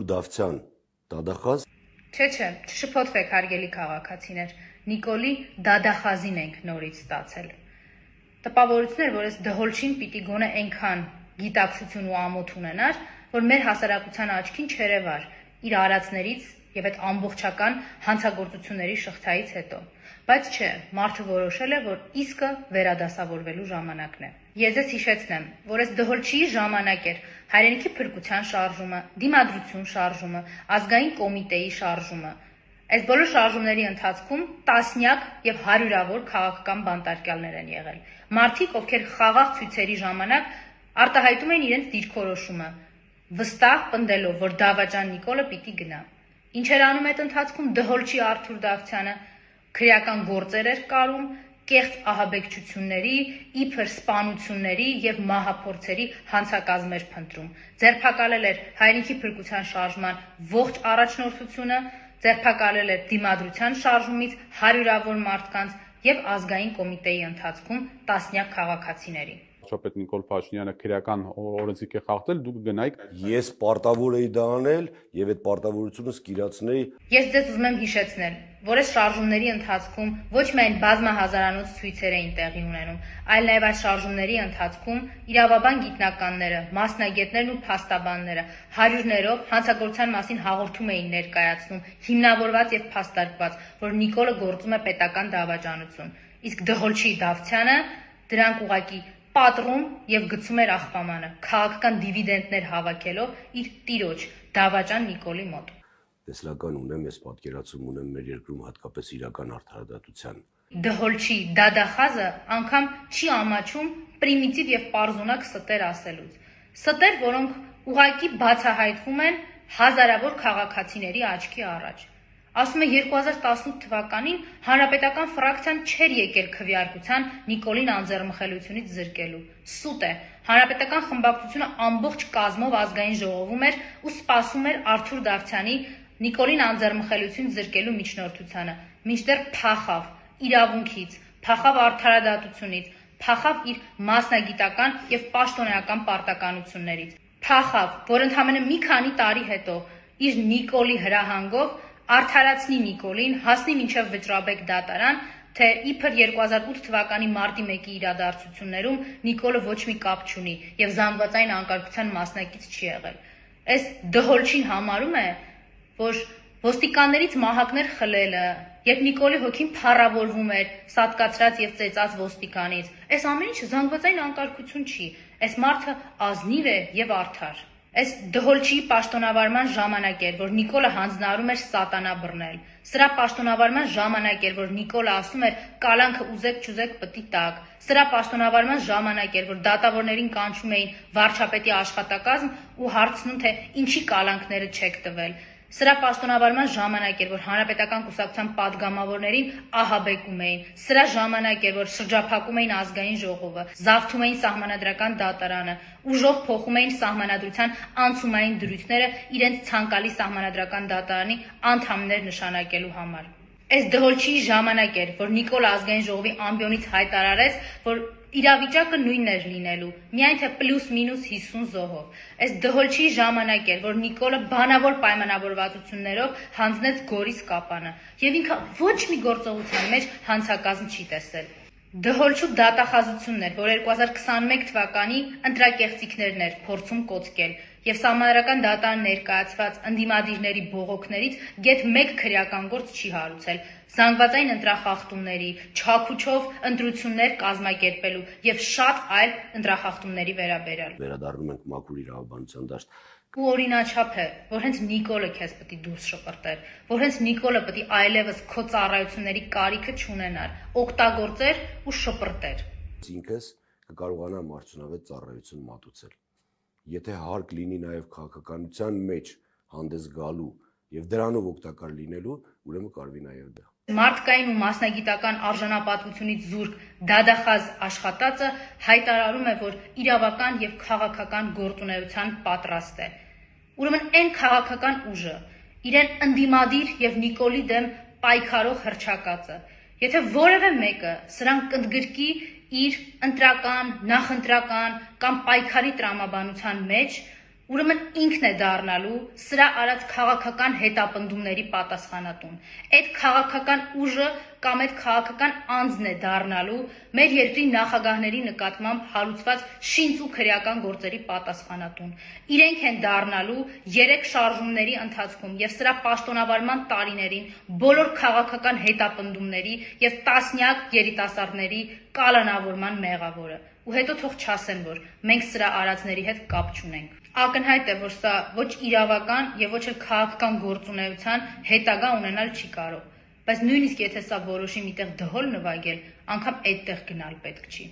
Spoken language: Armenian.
Դավթյան դադախազ։ Չէ, չշփոթվեք հարգելի քաղաքացիներ, Նիկոլի դադախազին ենք նորից ստացել։ Տպավորություն էր, որ այս դհոլչին պիտի գոնե այնքան գիտակցություն ու ամոթ ունենար, որ մեր հասարակության աչքին չերևար իր արածներից եւ այդ ամբողջական հանցագործությունների շղթայից հետո։ Բայց չէ, մարդը որոշել է, որ իսկը վերադասավորվելու ժամանակն է։ Ես ձեզ հիշեցնեմ, որ այս դհոլչի ժամանակ էր հայրենիքի փրկության շարժումը, դիմադրություն շարժումը, ազգային կոմիտեի շարժումը։ Այս բոլոր շարժումների ընթացքում տասնյակ եւ հարյուրավոր քաղաքական բանտարկյալներ են եղել։ Մարդիկ, ովքեր խաղաղ ցույցերի ժամանակ արտահայտում են իրենց դիրքորոշումը, վստահ պնդելով, որ Դավաճան Նիկոլը պիտի գնա։ Ինչեր անում այդ ընթացքում դհոլչի Արթուր Դավթյանը, քրեական գործեր էր կարում, կեղծ ահաբեկչությունների, իբր սպանությունների եւ մահափորձերի հանցակազմեր փնտրում։ Ձերբակալել էր հայրենիքի փրկության շարժման ողջ առաջնորդությունը, ձերբակալել էր դիմադրության շարժումից հարյուրավոր մարդկանց եւ ազգային կոմիտեի ընթացքում տասնյակ քաղաքացիների։ Շոպետ Նիկոլ Փաշինյանը քրեական օրենսգիք է խախտել, դուք գնայիք։ Ես պարտավոր էի դա անել եւ այդ պարտավորությունը սկիրացնեի։ Ես ձեզ ուզում եմ հիշեցնել, որ այս շարժումների ընթացքում ոչ միայն բազմահազարանոց ցույցեր էին տեղի ունենում, այլ նաեւ այս շարժումների ընթացքում իրավաբան գիտնականները, մասնագետներն ու փաստաբանները հարյուրներով հանցագործության մասին հաղորդում էին ներկայացնում, հիմնավորված եւ փաստարկված, որ Նիկոլը գործում է պետական դավաճանություն։ Իսկ դհոլչի Դավթյանը դրանք ուղղակի պատռում եւ գցում էր աղբամանը, քաղաքական դիվիդենդներ հավաքելով իր տիրոջ Դավաճան Նիկոլի մոտ։ Տեսլական ունեմ, ես պատկերացում ունեմ մեր երկրում հատկապես իրական արդարադատության։ Դհոլչի դադախազը անգամ չի ամաչում պրիմիտիվ եւ պարզունակ ստեր ասելուց։ Ստեր, որոնք ուղղակի բացահայտվում են հազարավոր քաղաքացիների աչքի առաջ։ Ասում է 2018 թվականին հանրապետական ֆրակցիան չէր եկել քվեարկության Նիկոլին անձեռմխելությունից զրկելու։ Սուտ է, հանրապետական խմբակցությունը ամբողջ կազմով ազգային ժողովում էր ու սպասում էր Արթուր Դավթյանի Նիկոլին անձեռմխելություն զրկելու միջնորդությանը, մինչդեռ փախավ իրավունքից, փախավ արդարադատությունից, փախավ իր մասնագիտական եւ պաշտոնեական պարտականություններից, փախավ, որ ընդամենը մի քանի տարի հետո իր Նիկոլի հրահանգով արդարացնի Նիկոլին, հասնի մինչև Վճռաբեկ դատարան, թե իբր 2008 թվականի մարտի 1-ի իրադարձություններում Նիկոլը ոչ մի կապ չունի եւ զանգվածային անկարգության մասնակից չի եղել։ Այս դհոլչին համարում է, որ ոստիկաններից մահակներ խլելը, երբ Նիկոլի հոգին փառավորվում էր սատկացրած եւ ծեծած ոստիկանից, այս ամեն ինչը զանգվածային անկարգություն չի, այս մարդը ազնիվ է եւ արդար։ Այս դհոլչի պաշտոնավարման ժամանակ էր, որ Նիկոլը հանձնարարում էր սատանա բռնել։ Սրա պաշտոնավարման ժամանակ էր, որ Նիկոլը ասում էր կալանքը ուզեք չուզեք պտի տակ։ Սրա պաշտոնավարման ժամանակ էր, որ դատավորներին կանչում էին վարչապետի աշխատակազմ ու հարցնում, թե ինչի կալանքները չեք տվել։ Սրա պաշտոնավարման ժամանակ էր, որ հանրապետական կուսակցության падգամավորներին ահաբեկում էին։ Սրա ժամանակ էր, որ շրջափակում էին ազգային ժողովը, զավթում էին սահմանադրական դատարանը, ուժով փոխում էին սահմանադրության անցումային դրույթները իրենց ցանկալի սահմանադրական դատարանի անդամներ նշանակելու համար։ Այս դհոլչի ժամանակ էր, որ Նիկոլը ազգային ժողովի ամբիոնից հայտարարեց, որ իրավիճակը նույնն էր լինելու, միայն թե պլյուս-մինուս 50 զոհով։ Այս դհոլչի ժամանակ էր, որ Նիկոլը բանավոր պայմանավորվածություններով հանձնեց Գորիս Կապանը, եւ ինքը ոչ մի գործողության մեջ հանցակազմ չի տեսել։ Դհոլչու դատախազությունն էր, որ 2021 թվականի ընտրակեղծիքներն էր փորձում կոծկել եւ սահմանադրական դատարան ներկայացված ընդդիմադիրների բողոքներից գեթ մեկ քրեական գործ չի հարուցել։ Զանգվածային ընտրախախտումների, չաքուչով ընտրություններ կազմակերպելու եւ շատ այլ ընտրախախտումների վերաբերյալ։ Վերադառնում ենք մաքուր իրավաբանության դաշտ։ Ու օրինաչափ է, որ հենց Նիկոլը քեզ պետք է դուրս շպրտեր, որ հենց Նիկոլը պետք է այլևս քո ծառայությունների կարիքը չունենար, օգտագործեր ու շպրտեր։ Ինքս կկարողանամ արդյունավետ ծառայություն մատուցել։ Եթե հարկ լինի նաև քաղաքականության մեջ հանդես գալու եւ դրանով օգտակար լինելու, ուրեմն կարվի նաև դա։ Մարդկային ու մասնագիտական արժանապատվությունից զուրկ դադախազ աշխատածը հայտարարում է, որ իրավական եւ քաղաքական գործունեության պատրաստ է։ Ուրեմն այն քաղաքական ուժը, իրեն ընդդիմադիր եւ Նիկոլի դեմ պայքարող հռչակածը, եթե որևէ մեկը սրան կընդգրկի իր ընտրական, նախընտրական կամ պայքարի տրամաբանության մեջ, Ուրեմն ինքն է դառնալու սրա արած քաղաքական հետապնդումների պատասխանատուն։ Այդ քաղաքական ուժը կամ այդ քաղաքական անձն է դառնալու մեր երկրի նախագահների նկատմամբ հարուցված շինծ ու քրեական գործերի պատասխանատուն։ Իրենք են դառնալու 3 շարժումների ընթացքում եւ սրա պաշտոնավարման տարիներին բոլոր քաղաքական հետապնդումների եւ տասնյակ երիտասարդների կալանավորման մեղավորը։ Ու հետո թող չասեն, որ մենք սրա արածների հետ կապ չունենք։ Ակնհայտ է, որ սա ոչ իրավական եւ ոչ էլ քաղաքական գործունեության հետագա ունենալ չի կարող, բայց նույնիսկ եթե սա որոշի միտեղ դհոլ նվագել, անգամ այդտեղ գնալ պետք չի։